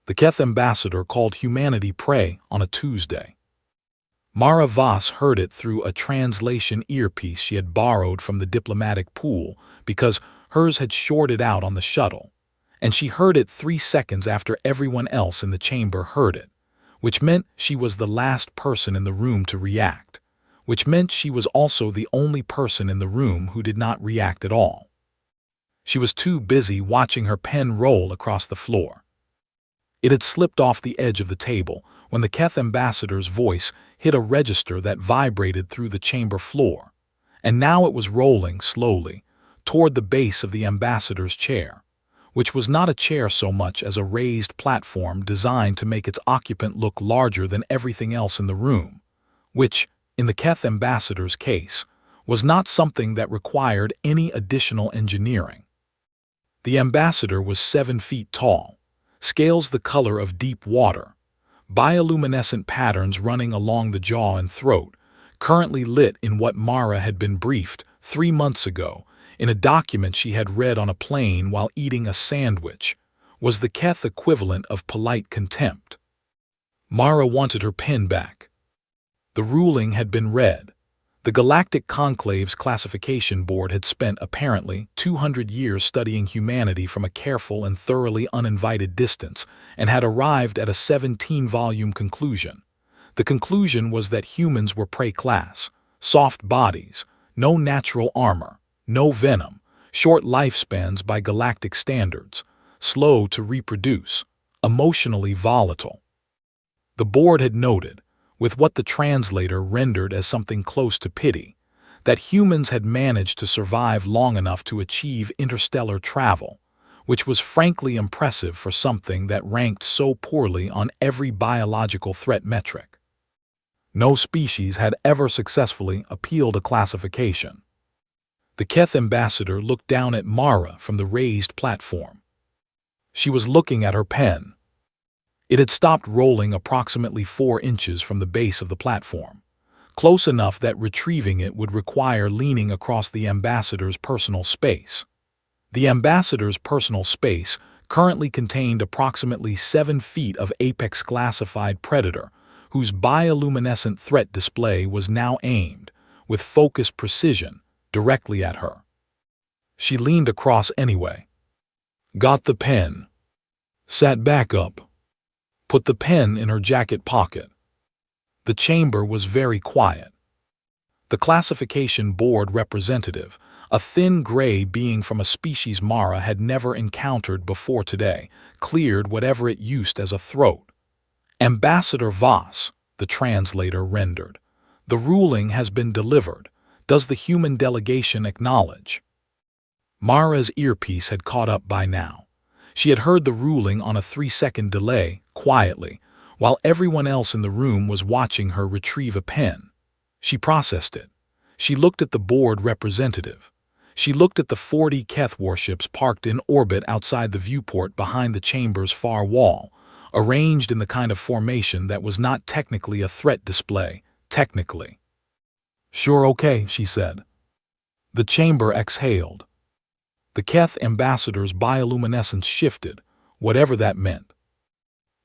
The Keth ambassador called humanity prey on a Tuesday. Mara Voss heard it through a translation earpiece she had borrowed from the diplomatic pool because hers had shorted out on the shuttle, and she heard it 3 seconds after everyone else in the chamber heard it, which meant she was the last person in the room to react, which meant she was also the only person in the room who did not react at all. She was too busy watching her pen roll across the floor. It had slipped off the edge of the table when the Keth ambassador's voice hit a register that vibrated through the chamber floor, and now it was rolling slowly toward the base of the ambassador's chair, which was not a chair so much as a raised platform designed to make its occupant look larger than everything else in the room, which, in the Keth ambassador's case, was not something that required any additional engineering. The ambassador was 7 feet tall, scales the color of deep water, bioluminescent patterns running along the jaw and throat, currently lit in what Mara had been briefed 3 months ago in a document she had read on a plane while eating a sandwich, was the Keth equivalent of polite contempt. Mara wanted her pen back. The ruling had been read. The Galactic Conclave's classification board had spent, apparently, 200 years studying humanity from a careful and thoroughly uninvited distance and had arrived at a 17-volume conclusion. The conclusion was that humans were prey class, soft bodies, no natural armor, no venom, short lifespans by galactic standards, slow to reproduce, emotionally volatile. The board had noted, with what the translator rendered as something close to pity, that humans had managed to survive long enough to achieve interstellar travel, which was frankly impressive for something that ranked so poorly on every biological threat metric. No species had ever successfully appealed a classification. The Keth ambassador looked down at Mara from the raised platform. She was looking at her pen. It had stopped rolling approximately 4 inches from the base of the platform, close enough that retrieving it would require leaning across the ambassador's personal space. The ambassador's personal space currently contained approximately 7 feet of apex-classified predator, whose bioluminescent threat display was now aimed, with focused precision, directly at her. She leaned across anyway. Got the pen. Sat back up. Put the pen in her jacket pocket. The chamber was very quiet. The classification board representative, a thin gray being from a species Mara had never encountered before today, cleared whatever it used as a throat. Ambassador Voss, the translator rendered. The ruling has been delivered. Does the human delegation acknowledge? Mara's earpiece had caught up by now. She had heard the ruling on a 3-second delay, quietly, while everyone else in the room was watching her retrieve a pen. She processed it. She looked at the board representative. She looked at the 40 Keth warships parked in orbit outside the viewport behind the chamber's far wall, arranged in the kind of formation that was not technically a threat display, technically. Sure, okay, she said. The chamber exhaled. The Keth ambassador's bioluminescence shifted, whatever that meant.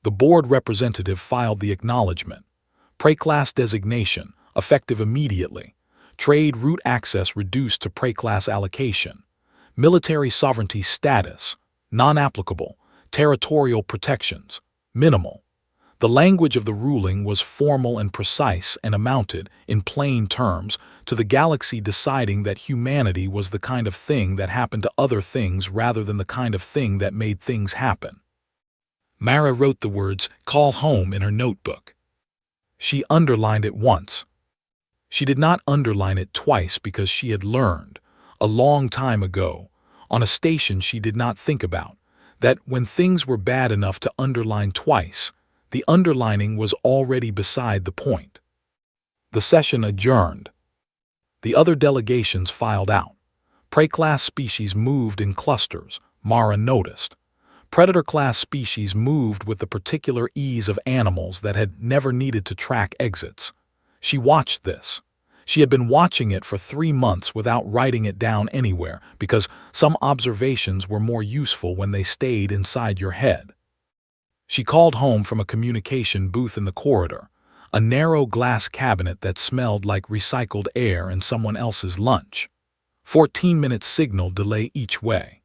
The board representative filed the acknowledgement. Prey class designation, effective immediately. Trade route access reduced to prey class allocation. Military sovereignty status, non-applicable. Territorial protections, minimal. The language of the ruling was formal and precise and amounted, in plain terms, to the galaxy deciding that humanity was the kind of thing that happened to other things rather than the kind of thing that made things happen. Mara wrote the words, "call home" in her notebook. She underlined it once. She did not underline it twice because she had learned, a long time ago, on a station she did not think about, that when things were bad enough to underline twice, the underlining was already beside the point. The session adjourned. The other delegations filed out. Prey-class species moved in clusters, Mara noticed. Predator-class species moved with the particular ease of animals that had never needed to track exits. She watched this. She had been watching it for 3 months without writing it down anywhere because some observations were more useful when they stayed inside your head. She called home from a communication booth in the corridor, a narrow glass cabinet that smelled like recycled air and someone else's lunch. 14-minute signal delay each way.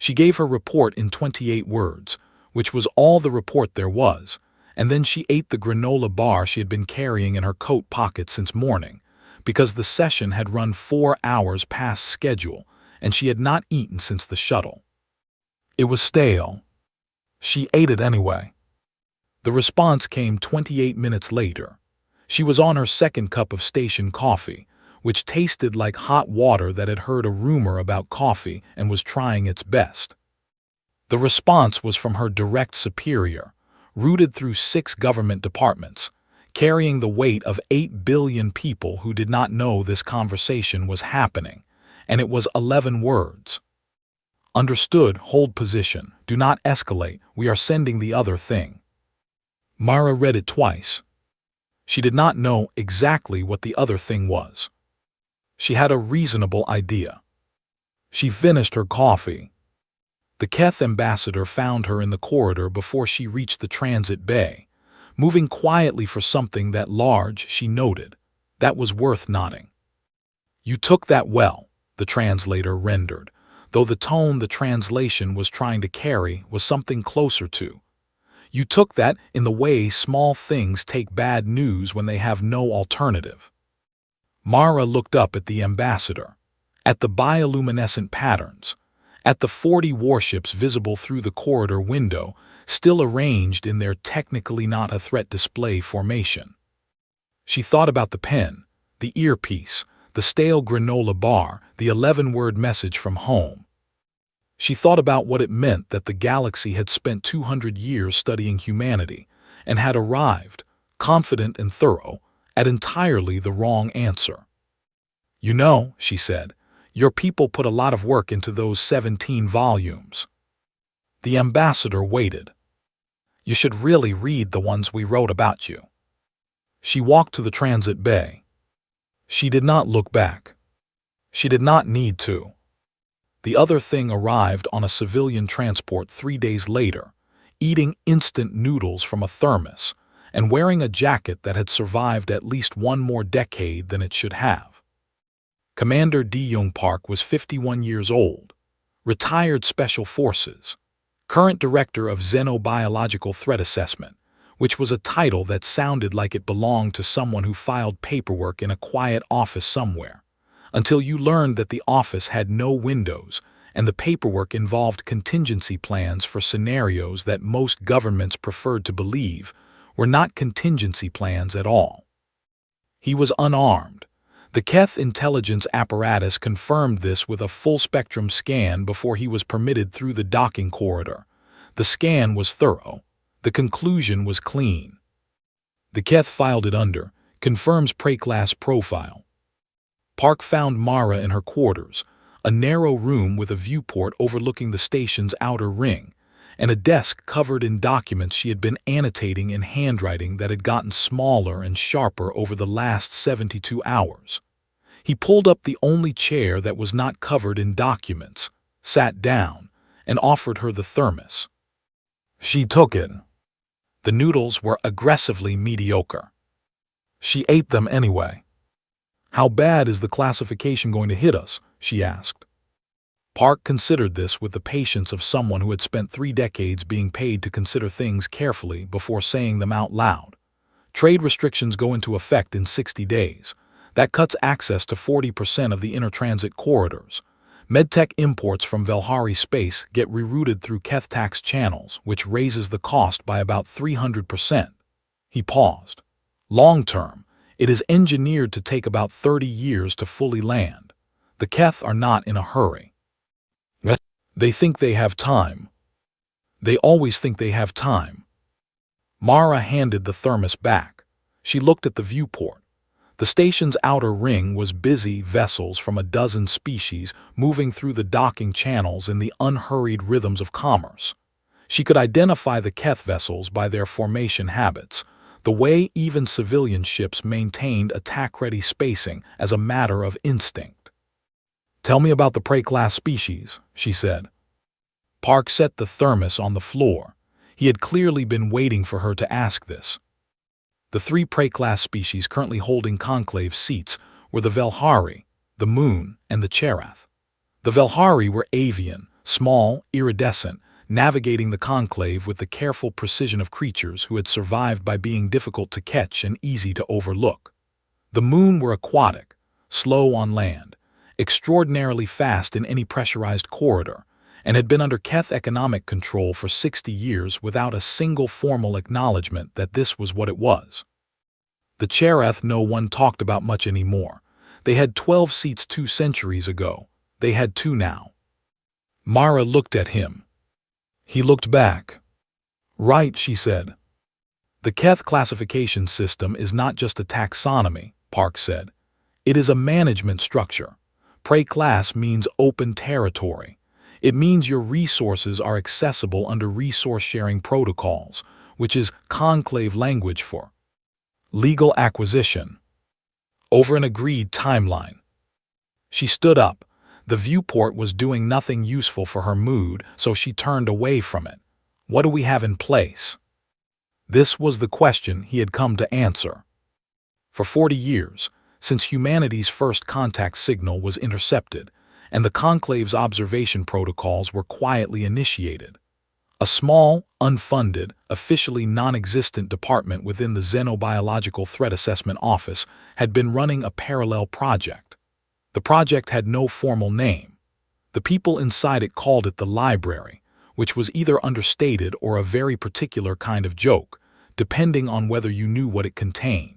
She gave her report in 28 words, which was all the report there was, and then she ate the granola bar she had been carrying in her coat pocket since morning, because the session had run 4 hours past schedule, and she had not eaten since the shuttle. It was stale. She ate it anyway. The response came 28 minutes later. She was on her second cup of station coffee, which tasted like hot water that had heard a rumor about coffee and was trying its best. The response was from her direct superior, rooted through 6 government departments, carrying the weight of 8 billion people who did not know this conversation was happening, and it was 11 words. Understood, hold position, do not escalate, we are sending the other thing. Mara read it twice. She did not know exactly what the other thing was. She had a reasonable idea. She finished her coffee. The Keth ambassador found her in the corridor before she reached the transit bay, moving quietly for something that large, she noted, that was worth noting. You took that well, the translator rendered, though the tone the translation was trying to carry was something closer to. You took that in the way small things take bad news when they have no alternative. Mara looked up at the ambassador, at the bioluminescent patterns, at the 40 warships visible through the corridor window, still arranged in their technically not a threat display formation. She thought about the pen, the earpiece, the stale granola bar, the 11-word message from home. She thought about what it meant that the galaxy had spent 200 years studying humanity and had arrived, confident and thorough, at entirely the wrong answer. You know, she said, your people put a lot of work into those 17 volumes. The ambassador waited. You should really read the ones we wrote about you. She walked to the transit bay. She did not look back. She did not need to. The other thing arrived on a civilian transport 3 days later, eating instant noodles from a thermos and wearing a jacket that had survived at least 1 more decade than it should have. Commander De-Young Park was 51 years old, retired Special Forces, current director of Xenobiological Threat Assessment, which was a title that sounded like it belonged to someone who filed paperwork in a quiet office somewhere, until you learned that the office had no windows and the paperwork involved contingency plans for scenarios that most governments preferred to believe were not contingency plans at all. He was unarmed. The Keth intelligence apparatus confirmed this with a full-spectrum scan before he was permitted through the docking corridor. The scan was thorough. The conclusion was clean. The Keth filed it under, confirms Prey-class profile. Park found Mara in her quarters, a narrow room with a viewport overlooking the station's outer ring, and a desk covered in documents she had been annotating in handwriting that had gotten smaller and sharper over the last 72 hours. He pulled up the only chair that was not covered in documents, sat down, and offered her the thermos. She took it. The noodles were aggressively mediocre. She ate them anyway. How bad is the classification going to hit us? She asked. Park considered this with the patience of someone who had spent 3 decades being paid to consider things carefully before saying them out loud. Trade restrictions go into effect in 60 days. That cuts access to 40% of the intertransit corridors. Medtech imports from Velhari space get rerouted through Keth tax channels, which raises the cost by about 300%. He paused. Long term, it is engineered to take about 30 years to fully land. The Keth are not in a hurry. They think they have time. They always think they have time. Mara handed the thermos back. She looked at the viewport. The station's outer ring was busy vessels from a dozen species moving through the docking channels in the unhurried rhythms of commerce. She could identify the Keth vessels by their formation habits, the way even civilian ships maintained attack-ready spacing as a matter of instinct. Tell me about the Prey-class species, she said. Park set the thermos on the floor. He had clearly been waiting for her to ask this. The three prey class species currently holding conclave seats were the Velhari, the Moon, and the Cherath. The Velhari were avian, small, iridescent, navigating the conclave with the careful precision of creatures who had survived by being difficult to catch and easy to overlook. The Moon were aquatic, slow on land, extraordinarily fast in any pressurized corridor, and had been under Keth economic control for 60 years without a single formal acknowledgement that this was what it was. The Cherath no one talked about much anymore. They had 12 seats 2 centuries ago. They had 2 now. Mara looked at him. He looked back. Right, she said. The Keth classification system is not just a taxonomy, Park said. It is a management structure. Prey class means open territory. It means your resources are accessible under resource-sharing protocols, which is conclave language for legal acquisition, over an agreed timeline. She stood up. The viewport was doing nothing useful for her mood, so she turned away from it. What do we have in place? This was the question he had come to answer. For 40 years, since humanity's first contact signal was intercepted, and the conclave's observation protocols were quietly initiated, a small, unfunded, officially non-existent department within the Xenobiological Threat Assessment Office had been running a parallel project. The project had no formal name. The people inside it called it the library, which was either understated or a very particular kind of joke, depending on whether you knew what it contained.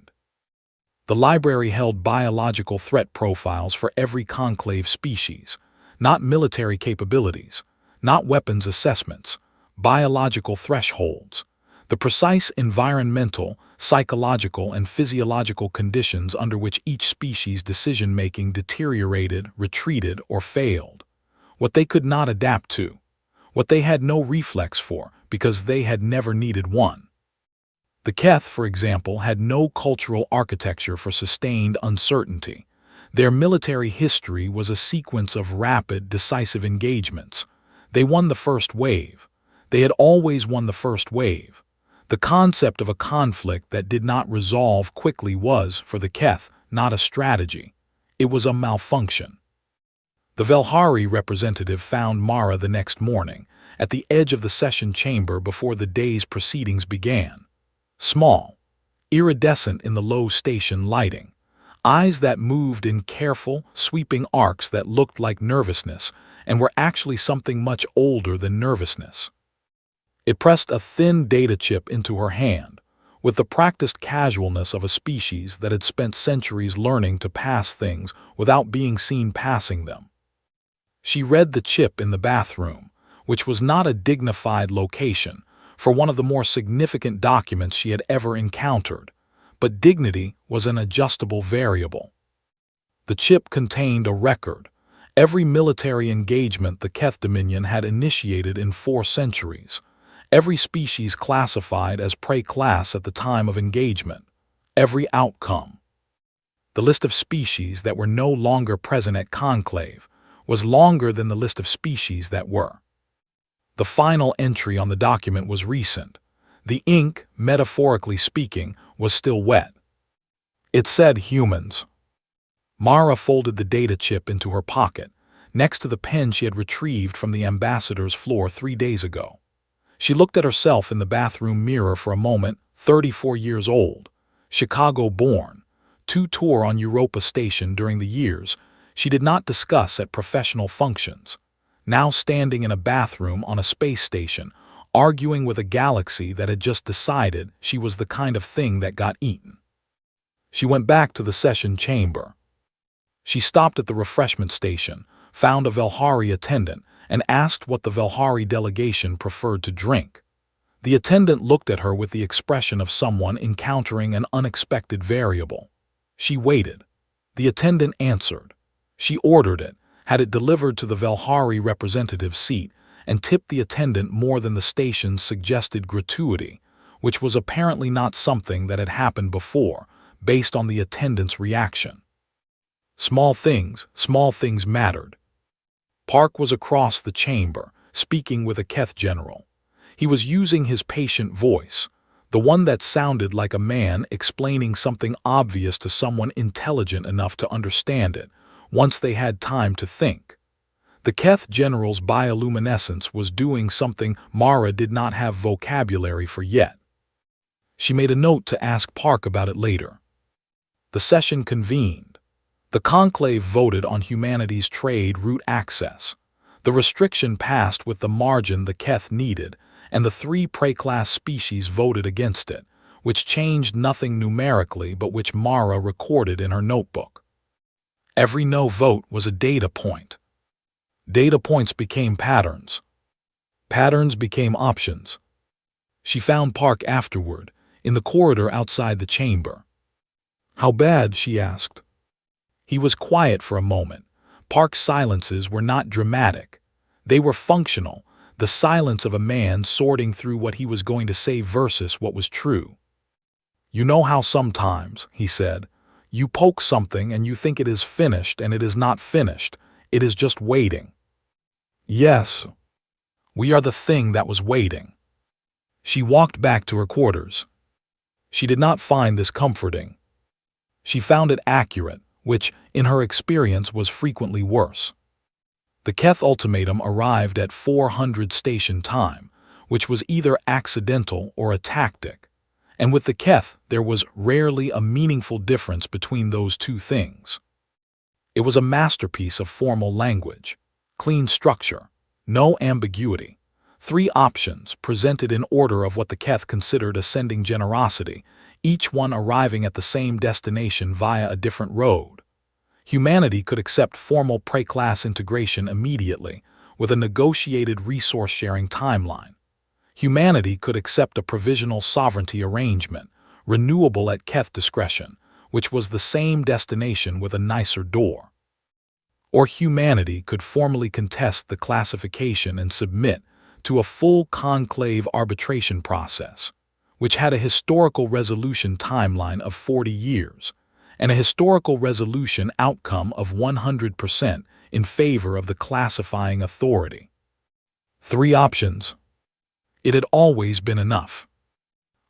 The library held biological threat profiles for every conclave species, not military capabilities, not weapons assessments, biological thresholds, the precise environmental, psychological, and physiological conditions under which each species' decision-making deteriorated, retreated, or failed, what they could not adapt to, what they had no reflex for because they had never needed one. The Keth, for example, had no cultural architecture for sustained uncertainty. Their military history was a sequence of rapid, decisive engagements. They won the first wave. They had always won the first wave. The concept of a conflict that did not resolve quickly was, for the Keth, not a strategy. It was a malfunction. The Velhari representative found Mara the next morning, at the edge of the session chamber before the day's proceedings began. Small, iridescent in the low station lighting, eyes that moved in careful, sweeping arcs that looked like nervousness and were actually something much older than nervousness. It pressed a thin data chip into her hand, with the practiced casualness of a species that had spent centuries learning to pass things without being seen passing them. She read the chip in the bathroom, which was not a dignified location for one of the more significant documents she had ever encountered, but dignity was an adjustable variable. The chip contained a record, every military engagement the Keth Dominion had initiated in 4 centuries, every species classified as prey class at the time of engagement, every outcome. The list of species that were no longer present at conclave was longer than the list of species that were. The final entry on the document was recent. The ink, metaphorically speaking, was still wet. It said humans. Mara folded the data chip into her pocket, next to the pen she had retrieved from the ambassador's floor 3 days ago. She looked at herself in the bathroom mirror for a moment, 34 years old, Chicago-born, 2 tour on Europa Station during the years she did not discuss at professional functions, now standing in a bathroom on a space station, arguing with a galaxy that had just decided she was the kind of thing that got eaten. She went back to the session chamber. She stopped at the refreshment station, found a Velhari attendant, and asked what the Velhari delegation preferred to drink. The attendant looked at her with the expression of someone encountering an unexpected variable. She waited. The attendant answered. She ordered it, had it delivered to the Velhari representative's seat, and tipped the attendant more than the station's suggested gratuity, which was apparently not something that had happened before, based on the attendant's reaction. Small things mattered. Park was across the chamber, speaking with a Keth general. He was using his patient voice, the one that sounded like a man explaining something obvious to someone intelligent enough to understand it, once they had time to think. The Keth General's bioluminescence was doing something Mara did not have vocabulary for yet. She made a note to ask Park about it later. The session convened. The conclave voted on humanity's trade route access. The restriction passed with the margin the Keth needed, and the 3 prey-class species voted against it, which changed nothing numerically but which Mara recorded in her notebook. Every no vote was a data point. Data points became patterns. Patterns became options. She found Park afterward, in the corridor outside the chamber. "How bad?" she asked. He was quiet for a moment. Park's silences were not dramatic. They were functional, the silence of a man sorting through what he was going to say versus what was true. "You know how sometimes," he said, "you poke something and you think it is finished and it is not finished. It is just waiting." "Yes. We are the thing that was waiting." She walked back to her quarters. She did not find this comforting. She found it accurate, which, in her experience, was frequently worse. The Keth ultimatum arrived at 400 station time, which was either accidental or a tactic, and with the Keth there was rarely a meaningful difference between those two things. It was a masterpiece of formal language, clean structure, no ambiguity, 3 options presented in order of what the Keth considered ascending generosity, each one arriving at the same destination via a different road. Humanity could accept formal prey-class integration immediately, with a negotiated resource-sharing timeline. Humanity could accept a provisional sovereignty arrangement, renewable at Keth discretion, which was the same destination with a nicer door. Or humanity could formally contest the classification and submit to a full conclave arbitration process, which had a historical resolution timeline of 40 years, and a historical resolution outcome of 100% in favor of the classifying authority. 3 options. It had always been enough.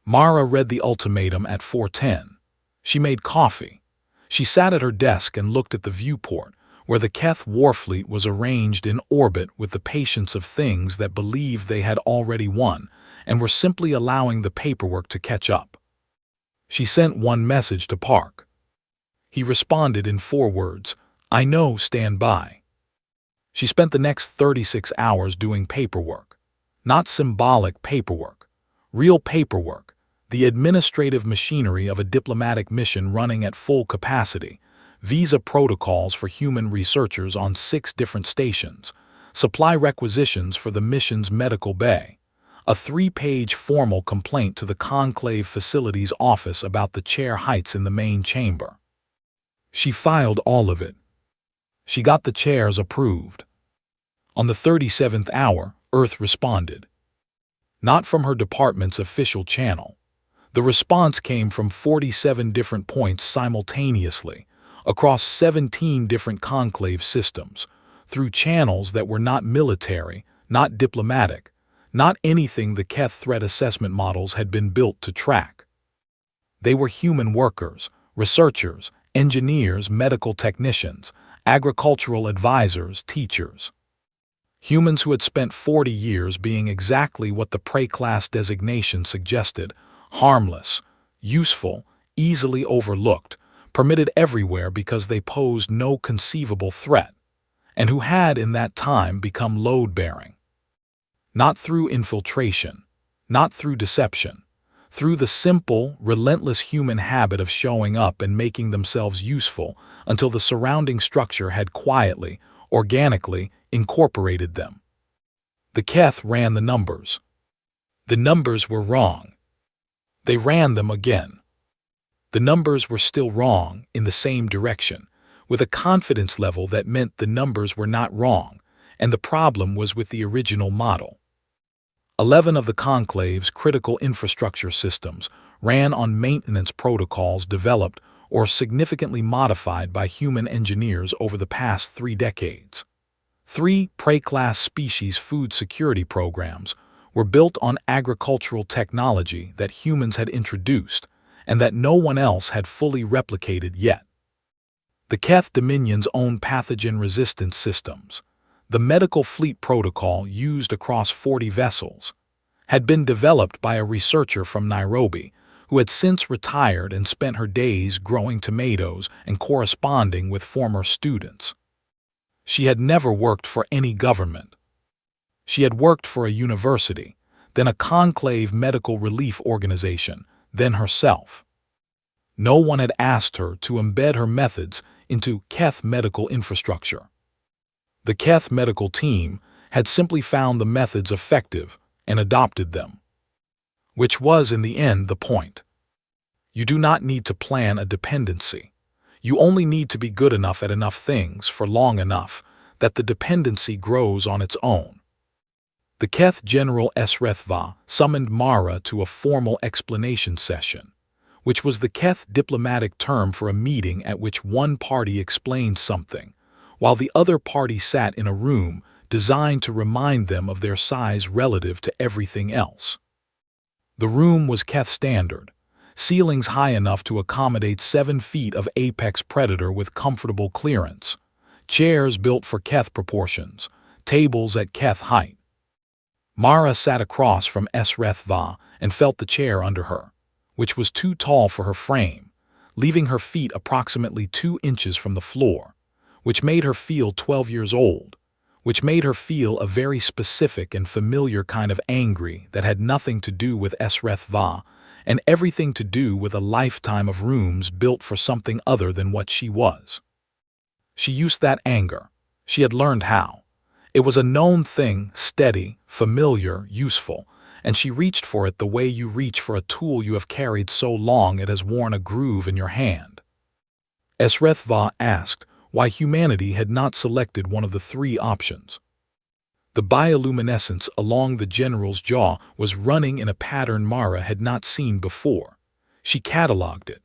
Mara read the ultimatum at 4:10. She made coffee. She sat at her desk and looked at the viewport, where the Keth warfleet was arranged in orbit with the patience of things that believed they had already won and were simply allowing the paperwork to catch up. She sent one message to Park. He responded in 4 words, "I know, stand by." She spent the next 36 hours doing paperwork. Not symbolic paperwork, real paperwork, the administrative machinery of a diplomatic mission running at full capacity, visa protocols for human researchers on 6 different stations, supply requisitions for the mission's medical bay, a 3-page formal complaint to the conclave facilities office about the chair heights in the main chamber. She filed all of it. She got the chairs approved. On the 37th hour, Earth responded. Not from her department's official channel. The response came from 47 different points simultaneously, across 17 different conclave systems, through channels that were not military, not diplomatic, not anything the Keth threat assessment models had been built to track. They were human workers, researchers, engineers, medical technicians, agricultural advisors, teachers. Humans who had spent 40 years being exactly what the prey-class designation suggested, harmless, useful, easily overlooked, permitted everywhere because they posed no conceivable threat, and who had in that time become load-bearing. Not through infiltration, not through deception, through the simple, relentless human habit of showing up and making themselves useful until the surrounding structure had quietly, organically, incorporated them. The Keth ran the numbers. The numbers were wrong. They ran them again. The numbers were still wrong in the same direction, with a confidence level that meant the numbers were not wrong, and the problem was with the original model. 11 of the conclave's critical infrastructure systems ran on maintenance protocols developed or significantly modified by human engineers over the past 3 decades. 3 prey-class species food security programs were built on agricultural technology that humans had introduced and that no one else had fully replicated yet. The Keth Dominion's own pathogen-resistant systems, the medical fleet protocol used across 40 vessels, had been developed by a researcher from Nairobi who had since retired and spent her days growing tomatoes and corresponding with former students. She had never worked for any government. She had worked for a university, then a conclave medical relief organization, then herself. No one had asked her to embed her methods into Keth medical infrastructure. The Keth medical team had simply found the methods effective and adopted them. Which was, in the end, the point. You do not need to plan a dependency. You only need to be good enough at enough things for long enough that the dependency grows on its own. The Keth General HFY summoned Mara to a formal explanation session, which was the Keth diplomatic term for a meeting at which one party explained something, while the other party sat in a room designed to remind them of their size relative to everything else. The room was Keth standard, ceilings high enough to accommodate 7 feet of apex predator with comfortable clearance, chairs built for Keth proportions, tables at Keth height. Mara sat across from HFY and felt the chair under her, which was too tall for her frame, leaving her feet approximately 2 inches from the floor, which made her feel 12 years old, which made her feel a very specific and familiar kind of angry that had nothing to do with HFY and everything to do with a lifetime of rooms built for something other than what she was. She used that anger. She had learned how. It was a known thing, steady, familiar, useful, and she reached for it the way you reach for a tool you have carried so long it has worn a groove in your hand. HFY asked why humanity had not selected one of the 3 options. The bioluminescence along the general's jaw was running in a pattern Mara had not seen before. She catalogued it.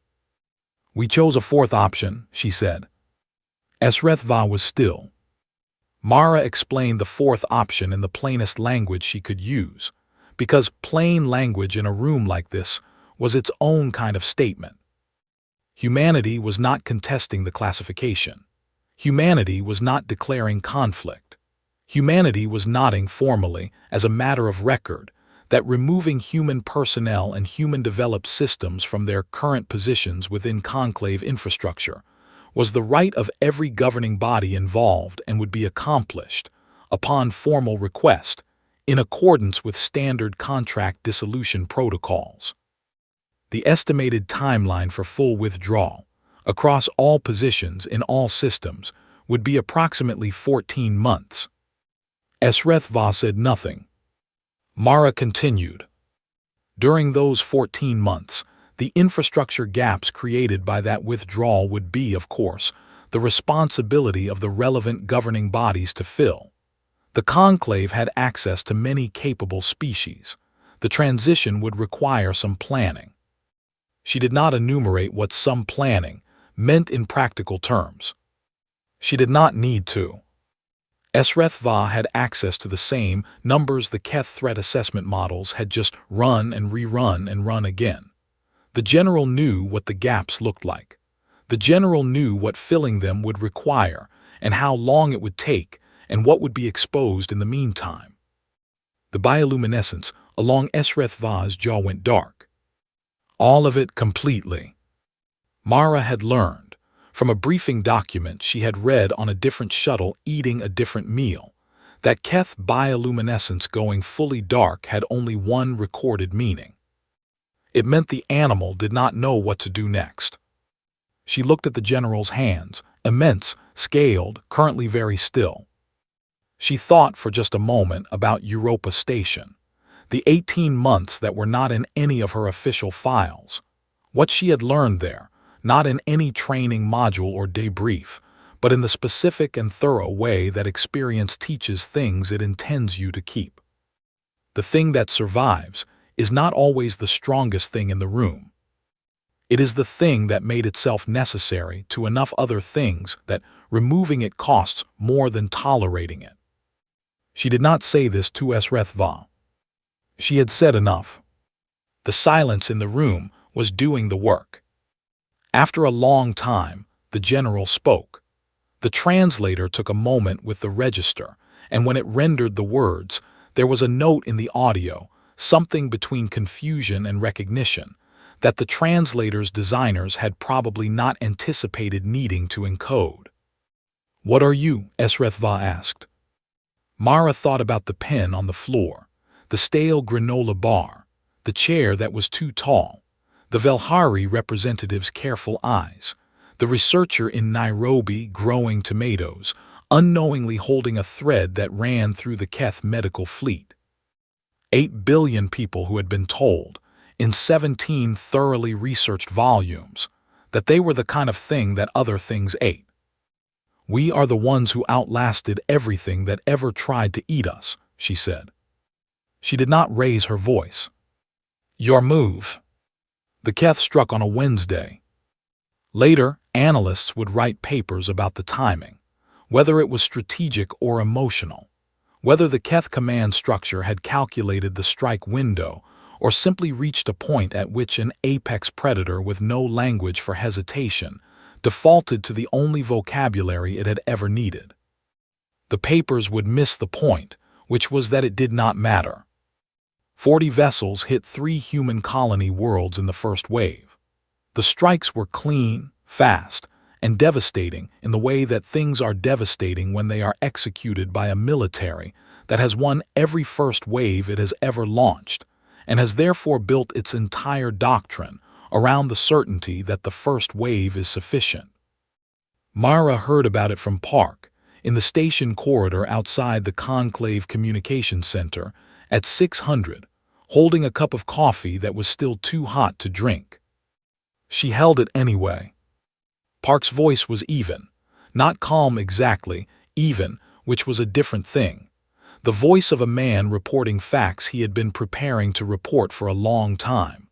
"We chose a 4th option," she said. HFY was still. Mara explained the 4th option in the plainest language she could use, because plain language in a room like this was its own kind of statement. Humanity was not contesting the classification. Humanity was not declaring conflict. Humanity was nodding formally, as a matter of record, that removing human personnel and human-developed systems from their current positions within conclave infrastructure was the right of every governing body involved and would be accomplished, upon formal request, in accordance with standard contract dissolution protocols. The estimated timeline for full withdrawal, across all positions in all systems, would be approximately 14 months. HFY said nothing. Mara continued. During those 14 months, the infrastructure gaps created by that withdrawal would be, of course, the responsibility of the relevant governing bodies to fill. The conclave had access to many capable species. The transition would require some planning. She did not enumerate what some planning meant in practical terms. She did not need to. HFY had access to the same numbers the Keth threat assessment models had just run and rerun and run again. The general knew what the gaps looked like. The general knew what filling them would require and how long it would take and what would be exposed in the meantime. The bioluminescence along HFY's jaw went dark. All of it completely. Mara had learned, from a briefing document she had read on a different shuttle eating a different meal, that Keth bioluminescence going fully dark had only one recorded meaning. It meant the animal did not know what to do next. She looked at the general's hands, immense, scaled, currently very still. She thought for just a moment about Europa Station, the 18 months that were not in any of her official files, what she had learned there, not in any training module or debrief, but in the specific and thorough way that experience teaches things it intends you to keep. The thing that survives is not always the strongest thing in the room. It is the thing that made itself necessary to enough other things that removing it costs more than tolerating it. She did not say this to HFY. She had said enough. The silence in the room was doing the work. After a long time, the general spoke. The translator took a moment with the register, and when it rendered the words, there was a note in the audio, something between confusion and recognition, that the translator's designers had probably not anticipated needing to encode. "What are you?" HFY asked. Mara thought about the pen on the floor, the stale granola bar, the chair that was too tall, the Velhari representative's careful eyes, the researcher in Nairobi growing tomatoes, unknowingly holding a thread that ran through the Keth medical fleet. 8 billion people who had been told, in 17 thoroughly researched volumes, that they were the kind of thing that other things ate. "We are the ones who outlasted everything that ever tried to eat us," she said. She did not raise her voice. "Your move." The Keth struck on a Wednesday. Later, analysts would write papers about the timing, whether it was strategic or emotional, whether the Keth command structure had calculated the strike window or simply reached a point at which an apex predator with no language for hesitation defaulted to the only vocabulary it had ever needed. The papers would miss the point, which was that it did not matter. 40 vessels hit 3 human colony worlds in the first wave. The strikes were clean, fast, and devastating in the way that things are devastating when they are executed by a military that has won every first wave it has ever launched, and has therefore built its entire doctrine around the certainty that the first wave is sufficient. Mara heard about it from Park, in the station corridor outside the Conclave Communications Center, at 600, holding a cup of coffee that was still too hot to drink. She held it anyway. Park's voice was even, not calm exactly, even, which was a different thing. The voice of a man reporting facts he had been preparing to report for a long time.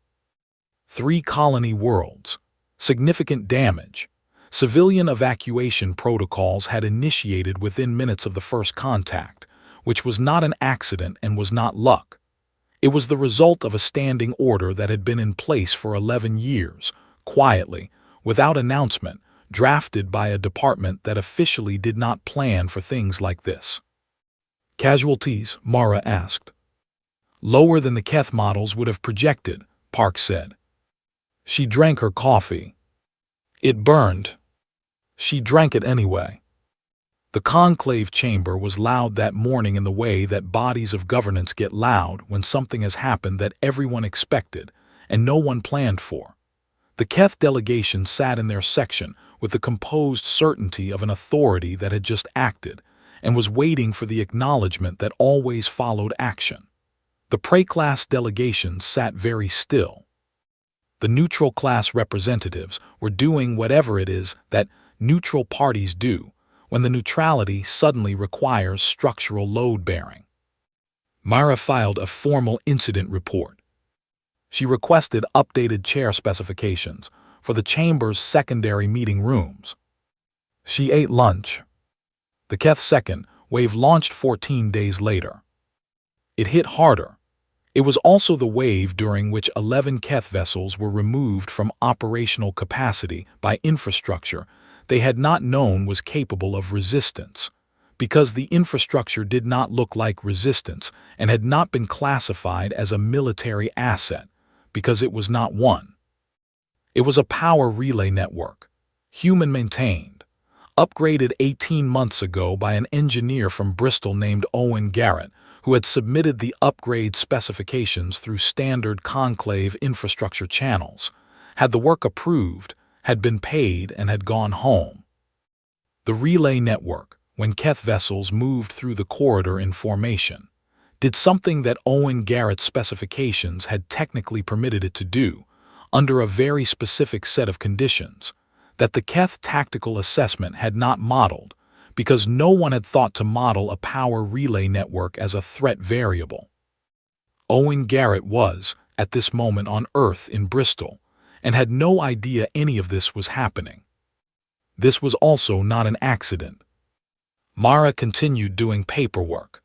3 colony worlds, significant damage. Civilian evacuation protocols had initiated within minutes of the first contact, which was not an accident and was not luck. It was the result of a standing order that had been in place for 11 years, quietly, without announcement, drafted by a department that officially did not plan for things like this. "Casualties?" Mara asked. "Lower than the Keth models would have projected," Park said. She drank her coffee. It burned. She drank it anyway. The conclave chamber was loud that morning in the way that bodies of governance get loud when something has happened that everyone expected and no one planned for. The Keth delegation sat in their section with the composed certainty of an authority that had just acted and was waiting for the acknowledgement that always followed action. The Prey-class delegation sat very still. The neutral class representatives were doing whatever it is that neutral parties do when the neutrality suddenly requires structural load-bearing. Mara filed a formal incident report. She requested updated chair specifications for the chamber's secondary meeting rooms. She ate lunch. The Keth second wave launched 14 days later. It hit harder. It was also the wave during which 11 Keth vessels were removed from operational capacity by infrastructure they had not known was capable of resistance, because the infrastructure did not look like resistance and had not been classified as a military asset, because it was not one. It was a power relay network, human-maintained, upgraded 18 months ago by an engineer from Bristol named Owen Garrett, who had submitted the upgrade specifications through standard conclave infrastructure channels, had the work approved, had been paid, and had gone home. The relay network, when Keth vessels moved through the corridor in formation, did something that Owen Garrett's specifications had technically permitted it to do, under a very specific set of conditions, that the Keth tactical assessment had not modeled, because no one had thought to model a power relay network as a threat variable. Owen Garrett was, at this moment on Earth in Bristol, and had no idea any of this was happening. This was also not an accident. Mara continued doing paperwork.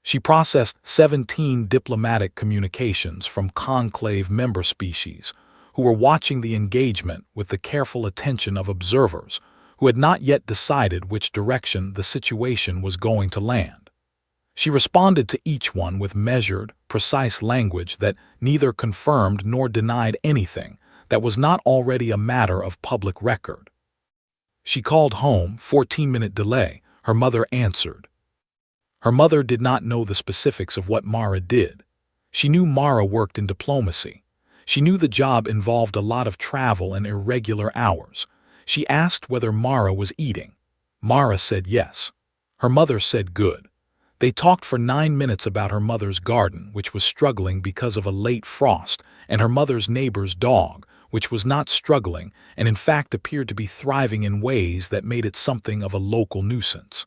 She processed 17 diplomatic communications from conclave member species who were watching the engagement with the careful attention of observers who had not yet decided which direction the situation was going to land. She responded to each one with measured, precise language that neither confirmed nor denied anything that was not already a matter of public record. She called home, 14-minute delay, her mother answered. Her mother did not know the specifics of what Mara did. She knew Mara worked in diplomacy. She knew the job involved a lot of travel and irregular hours. She asked whether Mara was eating. Mara said yes. Her mother said good. They talked for 9 minutes about her mother's garden, which was struggling because of a late frost, and her mother's neighbor's dog, which was not struggling and in fact appeared to be thriving in ways that made it something of a local nuisance.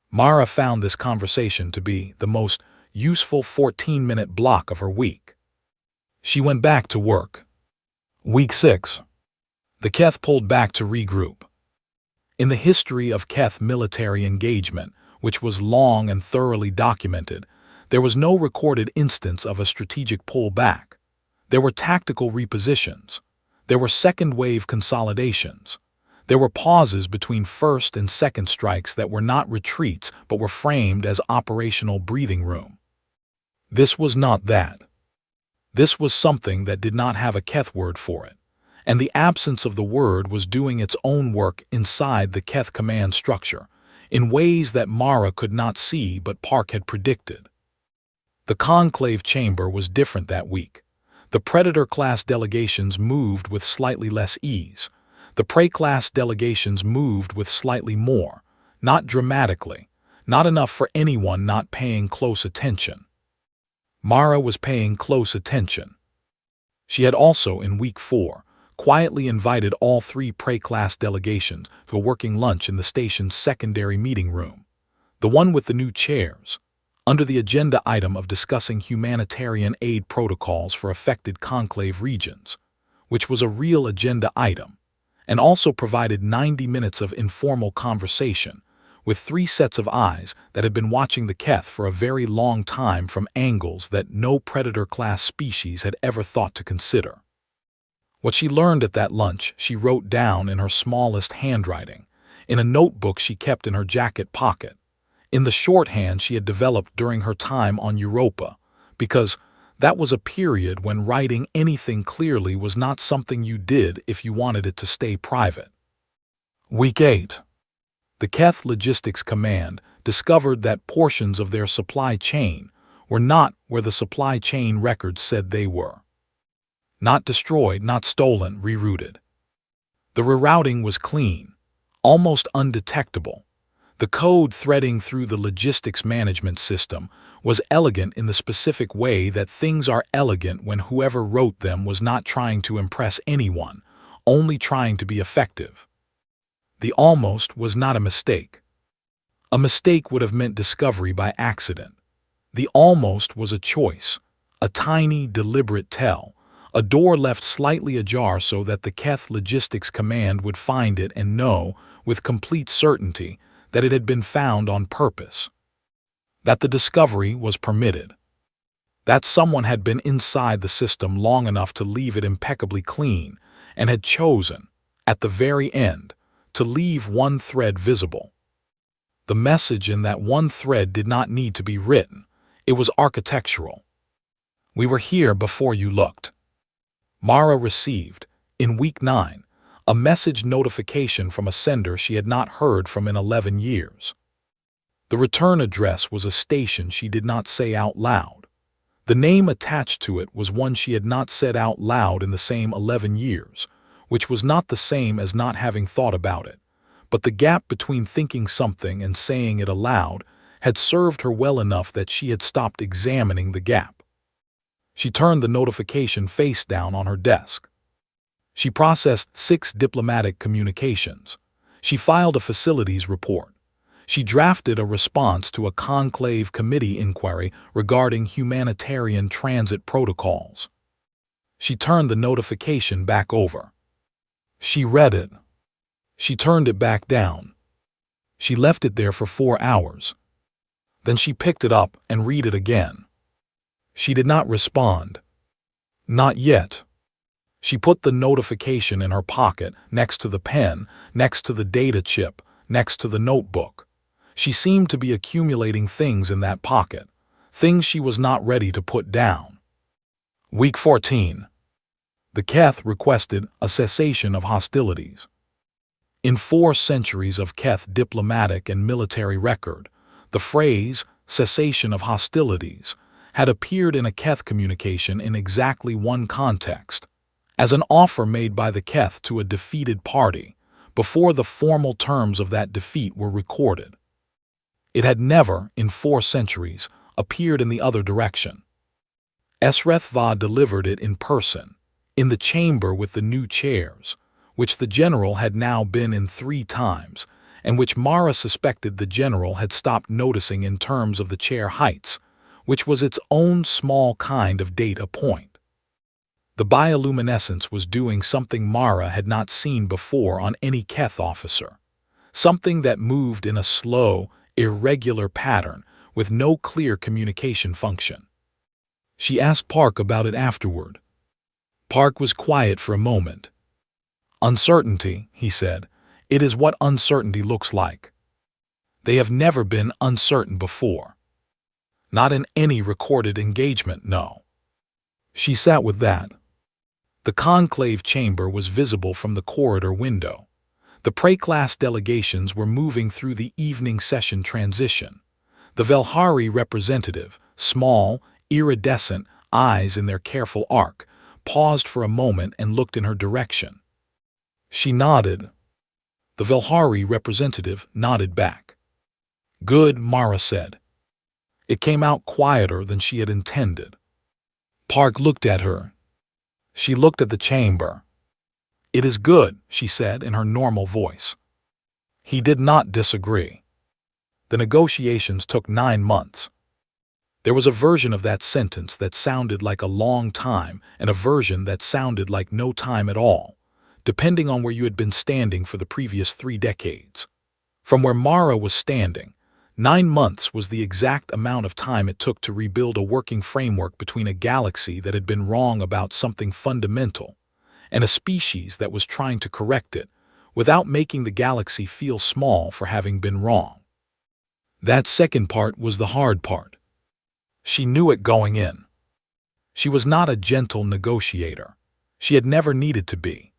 Mara found this conversation to be the most useful 14-minute block of her week. She went back to work. Week 6. The Keth pulled back to regroup. In the history of Keth military engagement, which was long and thoroughly documented, there was no recorded instance of a strategic pullback. There were tactical repositions. There were second-wave consolidations. There were pauses between first and second strikes that were not retreats but were framed as operational breathing room. This was not that. This was something that did not have a Keth word for it, and the absence of the word was doing its own work inside the Keth command structure, in ways that Mara could not see but Park had predicted. The conclave chamber was different that week. The Predator-class delegations moved with slightly less ease. The Prey-class delegations moved with slightly more, not dramatically, not enough for anyone not paying close attention. Mara was paying close attention. She had also, in week 4, quietly invited all 3 Prey-class delegations to a working lunch in the station's secondary meeting room, the one with the new chairs, under the agenda item of discussing humanitarian aid protocols for affected conclave regions, which was a real agenda item, and also provided 90 minutes of informal conversation with 3 sets of eyes that had been watching the Keth for a very long time from angles that no Predator-class species had ever thought to consider. What she learned at that lunch she wrote down in her smallest handwriting, in a notebook she kept in her jacket pocket, in the shorthand she had developed during her time on Europa, because that was a period when writing anything clearly was not something you did if you wanted it to stay private. Week 8. The Keth Logistics Command discovered that portions of their supply chain were not where the supply chain records said they were. Not destroyed, not stolen, rerouted. The rerouting was clean, almost undetectable. The code threading through the logistics management system was elegant in the specific way that things are elegant when whoever wrote them was not trying to impress anyone, only trying to be effective. The almost was not a mistake. A mistake would have meant discovery by accident. The almost was a choice, a tiny, deliberate tell, a door left slightly ajar so that the Keth Logistics Command would find it and know, with complete certainty, that it had been found on purpose. That the discovery was permitted. That someone had been inside the system long enough to leave it impeccably clean and had chosen, at the very end, to leave one thread visible. The message in that one thread did not need to be written. It was architectural. We were here before you looked. Mara received, in week 9, a message notification from a sender she had not heard from in 11 years. The return address was a station she did not say out loud. The name attached to it was one she had not said out loud in the same 11 years, which was not the same as not having thought about it, but the gap between thinking something and saying it aloud had served her well enough that she had stopped examining the gap. She turned the notification face down on her desk. She processed 6 diplomatic communications. She filed a facilities report. She drafted a response to a conclave committee inquiry regarding humanitarian transit protocols. She turned the notification back over. She read it. She turned it back down. She left it there for 4 hours. Then she picked it up and read it again. She did not respond. Not yet. She put the notification in her pocket, next to the pen, next to the data chip, next to the notebook. She seemed to be accumulating things in that pocket, things she was not ready to put down. Week 14. The Keth requested a cessation of hostilities. In 4 centuries of Keth diplomatic and military record, the phrase cessation of hostilities had appeared in a Keth communication in exactly one context, as an offer made by the Keth to a defeated party before the formal terms of that defeat were recorded. It had never, in 4 centuries, appeared in the other direction. HFY delivered it in person, in the chamber with the new chairs, which the general had now been in 3 times, and which Mara suspected the general had stopped noticing in terms of the chair heights, which was its own small kind of data point. The bioluminescence was doing something Mara had not seen before on any Keth officer, something that moved in a slow, irregular pattern with no clear communication function. She asked Park about it afterward. Park was quiet for a moment. "Uncertainty," he said. "It is what uncertainty looks like. They have never been uncertain before. Not in any recorded engagement, no." She sat with that. The conclave chamber was visible from the corridor window. The pre-class delegations were moving through the evening session transition. The Velhari representative, small, iridescent, eyes in their careful arc, paused for a moment and looked in her direction. She nodded. The Velhari representative nodded back. "Good," Mara said. It came out quieter than she had intended. Park looked at her. She looked at the chamber. "It is good," she said in her normal voice. He did not disagree. The negotiations took 9 months. There was a version of that sentence that sounded like a long time and a version that sounded like no time at all, depending on where you had been standing for the previous 3 decades. From where Mara was standing, 9 months was the exact amount of time it took to rebuild a working framework between a galaxy that had been wrong about something fundamental and a species that was trying to correct it without making the galaxy feel small for having been wrong. That second part was the hard part. She knew it going in. She was not a gentle negotiator. She had never needed to be.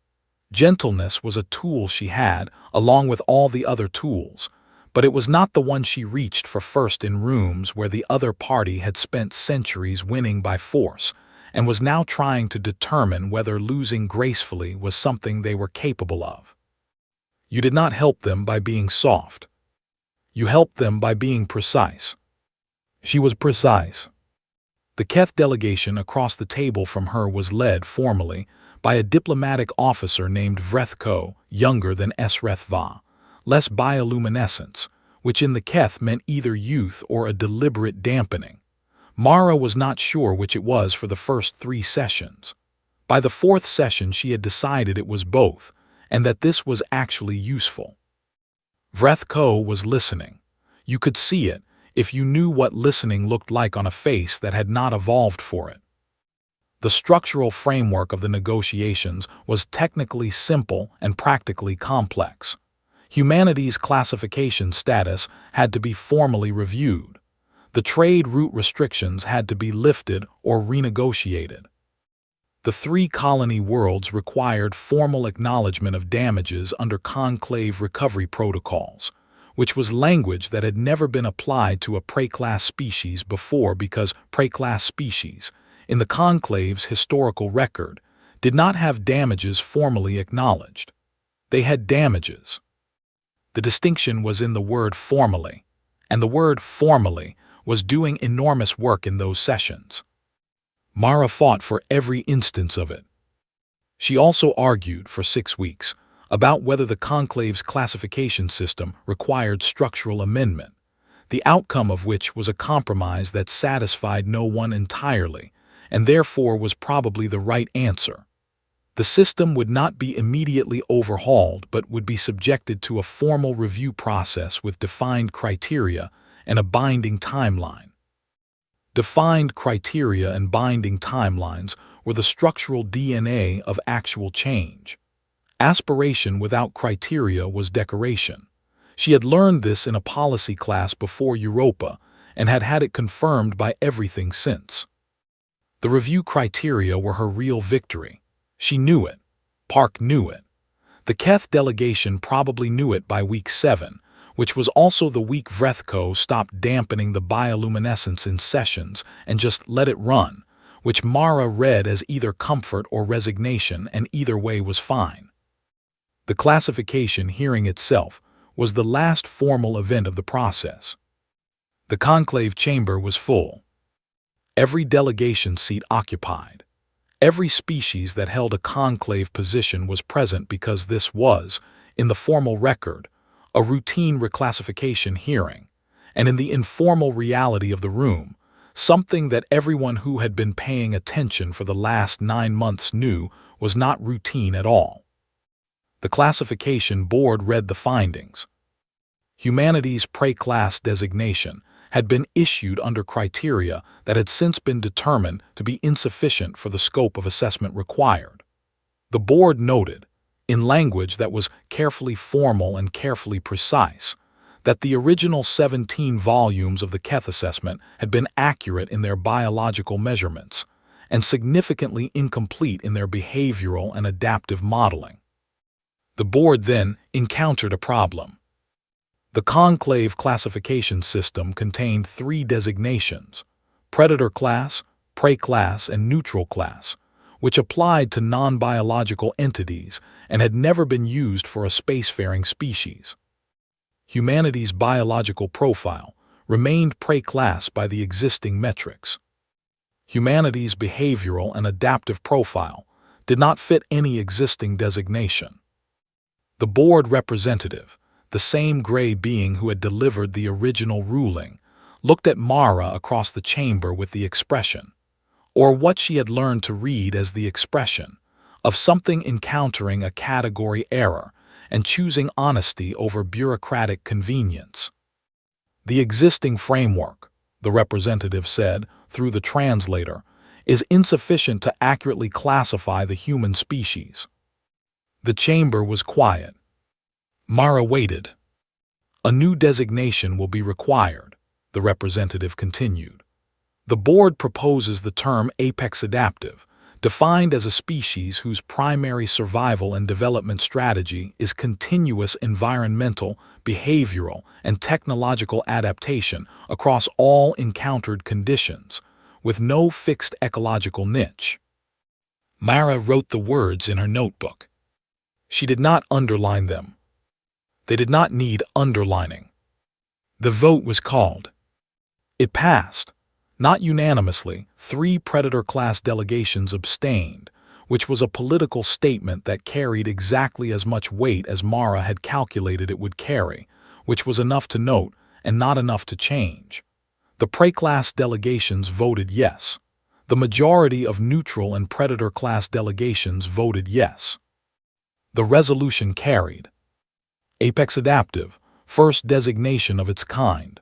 Gentleness was a tool she had, along with all the other tools, but it was not the one she reached for first in rooms where the other party had spent centuries winning by force and was now trying to determine whether losing gracefully was something they were capable of. You did not help them by being soft. You helped them by being precise. She was precise. The Keth delegation across the table from her was led, formally, by a diplomatic officer named Vrethko, younger than Esrethva, less bioluminescence, which in the Keth meant either youth or a deliberate dampening. Mara was not sure which it was for the first 3 sessions. By the 4th session she had decided it was both, and that this was actually useful. Vrethko was listening. You could see it, if you knew what listening looked like on a face that had not evolved for it. The structural framework of the negotiations was technically simple and practically complex. Humanity's classification status had to be formally reviewed. The trade route restrictions had to be lifted or renegotiated. The 3 colony worlds required formal acknowledgement of damages under conclave recovery protocols, which was language that had never been applied to a pre-class species before because pre-class species, in the conclave's historical record, did not have damages formally acknowledged. They had damages. The distinction was in the word formally, and the word formally was doing enormous work in those sessions. Mara fought for every instance of it. She also argued for 6 weeks about whether the conclave's classification system required structural amendment, the outcome of which was a compromise that satisfied no one entirely, and therefore was probably the right answer. The system would not be immediately overhauled but would be subjected to a formal review process with defined criteria and a binding timeline. Defined criteria and binding timelines were the structural DNA of actual change. Aspiration without criteria was decoration. She had learned this in a policy class before Europa and had had it confirmed by everything since. The review criteria were her real victory. She knew it. Park knew it. The Keth delegation probably knew it by week 7, which was also the week Vrethko stopped dampening the bioluminescence in sessions and just let it run, which Mara read as either comfort or resignation, and either way was fine. The classification hearing itself was the last formal event of the process. The conclave chamber was full. Every delegation seat occupied. Every species that held a conclave position was present because this was, in the formal record, a routine reclassification hearing, and in the informal reality of the room, something that everyone who had been paying attention for the last 9 months knew was not routine at all. The classification board read the findings. Humanities Pre-Class designation had been issued under criteria that had since been determined to be insufficient for the scope of assessment required. The board noted, in language that was carefully formal and carefully precise, that the original 17 volumes of the Keth assessment had been accurate in their biological measurements and significantly incomplete in their behavioral and adaptive modeling. The board then encountered a problem. The conclave classification system contained 3 designations: predator class, prey class, and neutral class, which applied to non-biological entities and had never been used for a spacefaring species. Humanity's biological profile remained prey class by the existing metrics. Humanity's behavioral and adaptive profile did not fit any existing designation. The board representative, the same gray being who had delivered the original ruling, looked at Mara across the chamber with the expression, or what she had learned to read as the expression, of something encountering a category error and choosing honesty over bureaucratic convenience. The existing framework, the representative said, through the translator, is insufficient to accurately classify the human species. The chamber was quiet. Mara waited. A new designation will be required, the representative continued. The board proposes the term apex adaptive, defined as a species whose primary survival and development strategy is continuous environmental, behavioral, and technological adaptation across all encountered conditions, with no fixed ecological niche. Mara wrote the words in her notebook. She did not underline them. They did not need underlining. The vote was called. It passed. Not unanimously, 3 predator-class delegations abstained, which was a political statement that carried exactly as much weight as Mara had calculated it would carry, which was enough to note and not enough to change. The prey-class delegations voted yes. The majority of neutral and predator-class delegations voted yes. The resolution carried. Apex adaptive, first designation of its kind.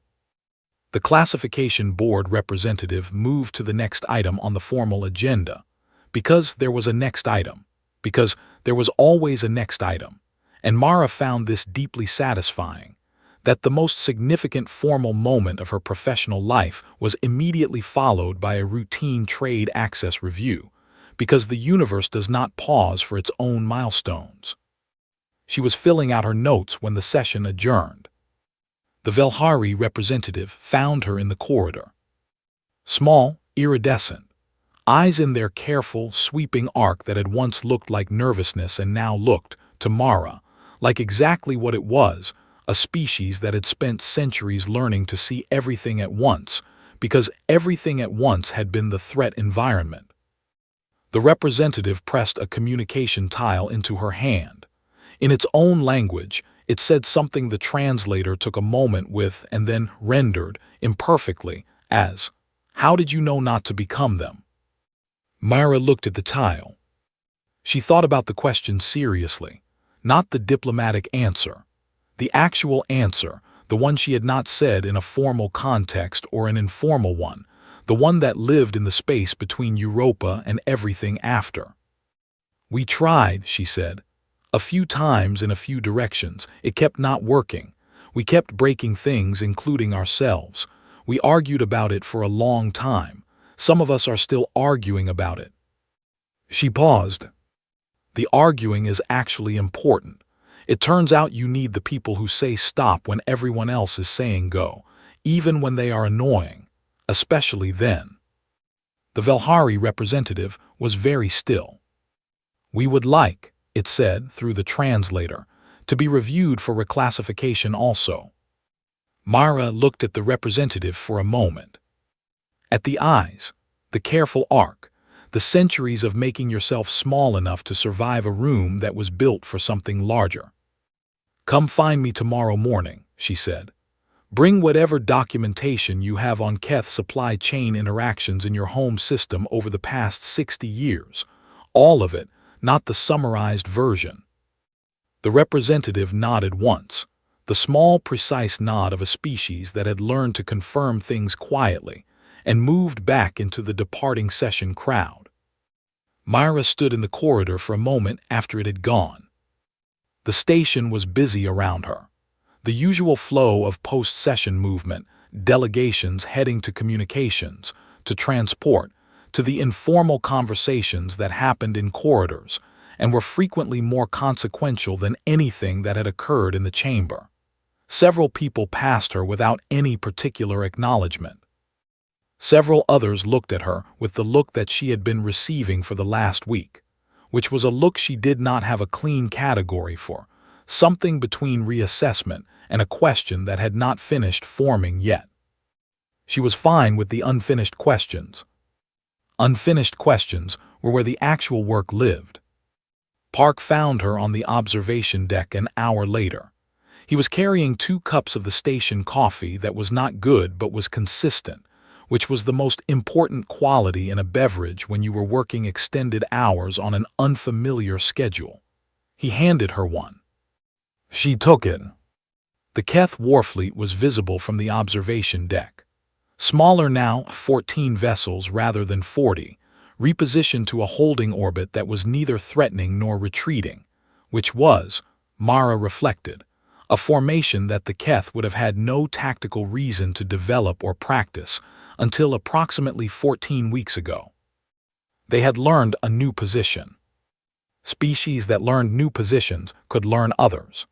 The classification board representative moved to the next item on the formal agenda, because there was a next item, because there was always a next item, and Mara found this deeply satisfying, that the most significant formal moment of her professional life was immediately followed by a routine trade access review, because the universe does not pause for its own milestones. She was filling out her notes when the session adjourned. The Velhari representative found her in the corridor. Small, iridescent, eyes in their careful, sweeping arc that had once looked like nervousness and now looked, to Mara, like exactly what it was, a species that had spent centuries learning to see everything at once, because everything at once had been the threat environment. The representative pressed a communication tile into her hand. In its own language, it said something the translator took a moment with and then rendered, imperfectly, as, "How did you know not to become them?" Mara looked at the tile. She thought about the question seriously, not the diplomatic answer. The actual answer, the one she had not said in a formal context or an informal one, the one that lived in the space between Europa and everything after. "We tried," she said. "A few times in a few directions. It kept not working. We kept breaking things, including ourselves. We argued about it for a long time. Some of us are still arguing about it." She paused. "The arguing is actually important. It turns out you need the people who say stop when everyone else is saying go, even when they are annoying, especially then." The Velhari representative was very still. "We would like," it said through the translator, "to be reviewed for reclassification also." Mara looked at the representative for a moment. At the eyes, the careful arc, the centuries of making yourself small enough to survive a room that was built for something larger. "Come find me tomorrow morning," she said. "Bring whatever documentation you have on Keth supply chain interactions in your home system over the past 60 years. All of it, not the summarized version." The representative nodded once, the small, precise nod of a species that had learned to confirm things quietly, and moved back into the departing session crowd. Myra stood in the corridor for a moment after it had gone. The station was busy around her. The usual flow of post-session movement, delegations heading to communications, to transport, to the informal conversations that happened in corridors, and were frequently more consequential than anything that had occurred in the chamber. Several people passed her without any particular acknowledgement. Several others looked at her with the look that she had been receiving for the last week, which was a look she did not have a clean category for, something between reassessment and a question that had not finished forming yet. She was fine with the unfinished questions. Unfinished questions were where the actual work lived. Park found her on the observation deck an hour later. He was carrying 2 cups of the station coffee that was not good but was consistent, which was the most important quality in a beverage when you were working extended hours on an unfamiliar schedule. He handed her one. She took it. The Keth Warfleet was visible from the observation deck. Smaller now, 14 vessels rather than 40, repositioned to a holding orbit that was neither threatening nor retreating, which was, Mara reflected, a formation that the Keth would have had no tactical reason to develop or practice until approximately 14 weeks ago. They had learned a new position. Species that learned new positions could learn others.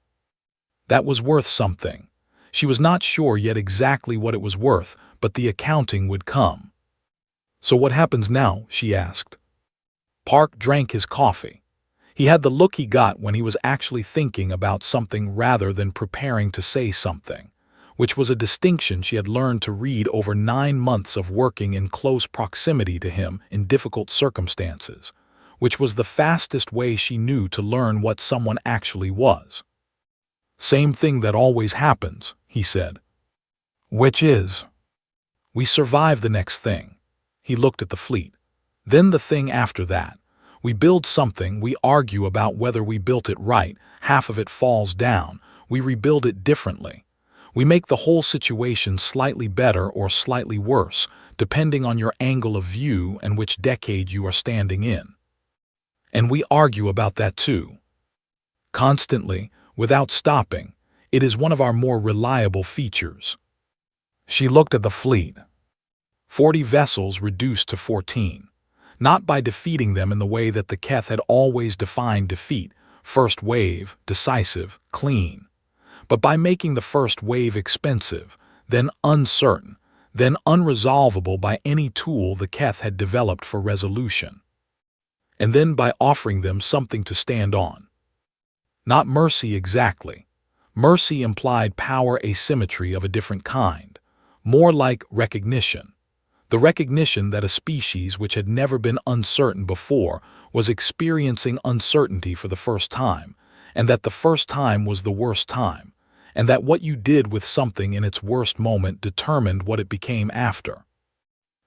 That was worth something. She was not sure yet exactly what it was worth, but the accounting would come. "So what happens now?" she asked. Park drank his coffee. He had the look he got when he was actually thinking about something rather than preparing to say something, which was a distinction she had learned to read over 9 months of working in close proximity to him in difficult circumstances, which was the fastest way she knew to learn what someone actually was. "Same thing that always happens," he said. "Which is?" "We survive the next thing." He looked at the fleet. "Then the thing after that. We build something, we argue about whether we built it right, half of it falls down, we rebuild it differently. We make the whole situation slightly better or slightly worse, depending on your angle of view and which decade you are standing in. And we argue about that too. Constantly, without stopping. It is one of our more reliable features." She looked at the fleet. 40 vessels reduced to 14. Not by defeating them in the way that the Keth had always defined defeat, first wave, decisive, clean, but by making the first wave expensive, then uncertain, then unresolvable by any tool the Keth had developed for resolution, and then by offering them something to stand on. Not mercy exactly. Mercy implied power asymmetry of a different kind, more like recognition. The recognition that a species which had never been uncertain before was experiencing uncertainty for the first time, and that the first time was the worst time, and that what you did with something in its worst moment determined what it became after.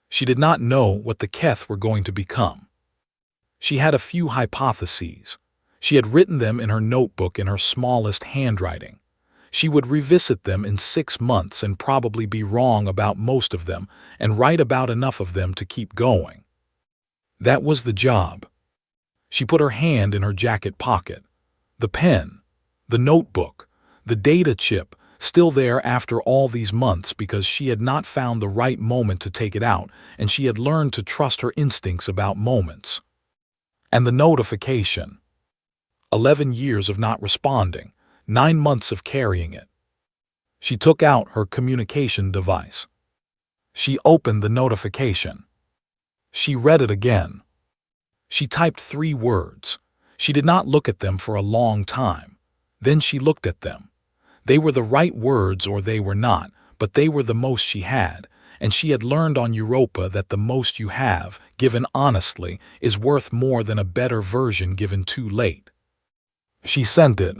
She did not know what the Keth were going to become. She had a few hypotheses. She had written them in her notebook in her smallest handwriting. She would revisit them in 6 months and probably be wrong about most of them and right about enough of them to keep going. That was the job. She put her hand in her jacket pocket. The pen, the notebook, the data chip, still there after all these months because she had not found the right moment to take it out, and she had learned to trust her instincts about moments. And the notification. 11 years of not responding, 9 months of carrying it. She took out her communication device. She opened the notification. She read it again. She typed 3 words. She did not look at them for a long time. Then she looked at them. They were the right words or they were not, but they were the most she had, and she had learned on Europa that the most you have, given honestly, is worth more than a better version given too late. She sent it.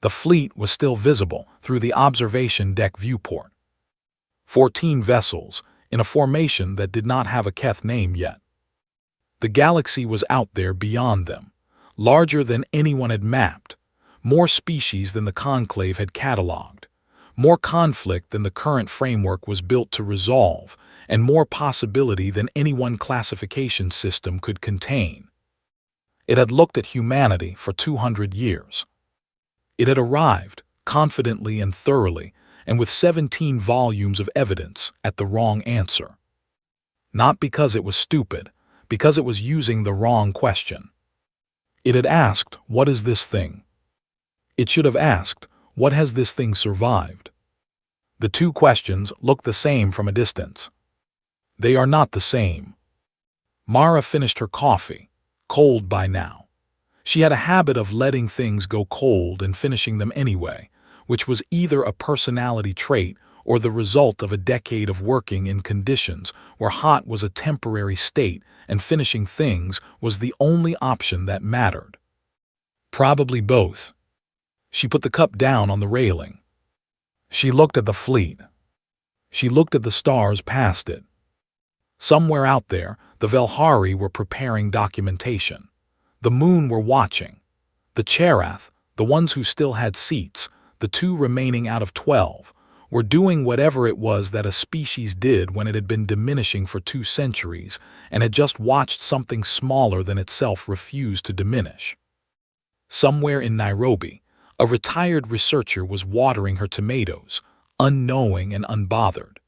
The fleet was still visible through the observation deck viewport. 14 vessels, in a formation that did not have a Keth name yet. The galaxy was out there beyond them, larger than anyone had mapped, more species than the Conclave had catalogued, more conflict than the current framework was built to resolve, and more possibility than any one classification system could contain. It had looked at humanity for 200 years. It had arrived, confidently and thoroughly, and with 17 volumes of evidence, at the wrong answer. Not because it was stupid, because it was using the wrong question. It had asked, "What is this thing?" It should have asked, "What has this thing survived?" The two questions look the same from a distance. They are not the same. Mara finished her coffee, cold by now. She had a habit of letting things go cold and finishing them anyway, which was either a personality trait or the result of a decade of working in conditions where hot was a temporary state and finishing things was the only option that mattered. Probably both. She put the cup down on the railing. She looked at the fleet. She looked at the stars past it. Somewhere out there, the Velhari were preparing documentation. The Moon were watching. The Cherath, the ones who still had seats, the 2 remaining out of 12, were doing whatever it was that a species did when it had been diminishing for 2 centuries and had just watched something smaller than itself refuse to diminish. Somewhere in Nairobi, a retired researcher was watering her tomatoes, unknowing and unbothered.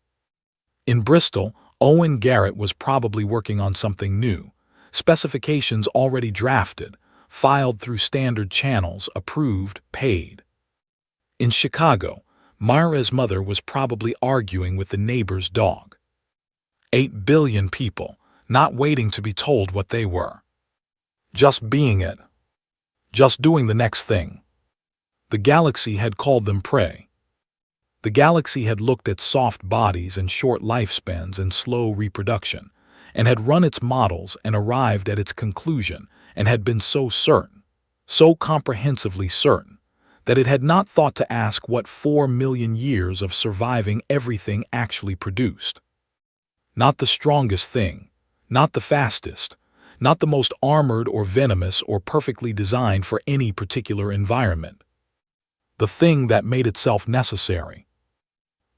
In Bristol, Owen Garrett was probably working on something new, specifications already drafted, filed through standard channels, approved, paid. In Chicago, Myra's mother was probably arguing with the neighbor's dog. 8 billion people, not waiting to be told what they were. Just being it. Just doing the next thing. The galaxy had called them prey. The galaxy had looked at soft bodies and short lifespans and slow reproduction, and had run its models and arrived at its conclusion, and had been so certain, so comprehensively certain, that it had not thought to ask what 4 million years of surviving everything actually produced. Not the strongest thing, not the fastest, not the most armored or venomous or perfectly designed for any particular environment. The thing that made itself necessary.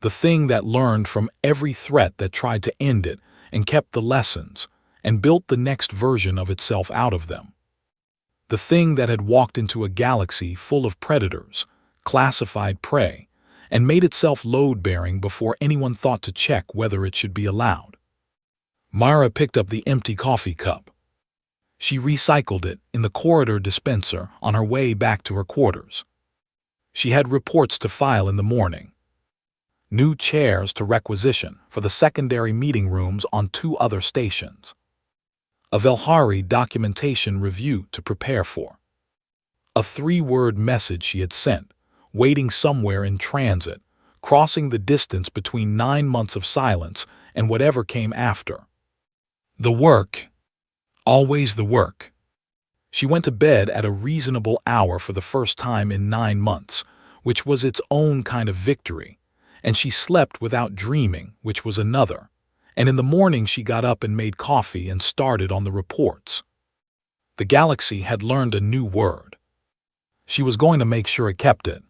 The thing that learned from every threat that tried to end it and kept the lessons and built the next version of itself out of them. The thing that had walked into a galaxy full of predators, classified prey, and made itself load-bearing before anyone thought to check whether it should be allowed. Myra picked up the empty coffee cup. She recycled it in the corridor dispenser on her way back to her quarters. She had reports to file in the morning. New chairs to requisition for the secondary meeting rooms on 2 other stations. A Velhari documentation review to prepare for. A 3-word message she had sent, waiting somewhere in transit, crossing the distance between 9 months of silence and whatever came after. The work. Always the work. She went to bed at a reasonable hour for the first time in 9 months, which was its own kind of victory, and she slept without dreaming, which was another. And in the morning she got up and made coffee and started on the reports. The galaxy had learned a new word. She was going to make sure it kept it.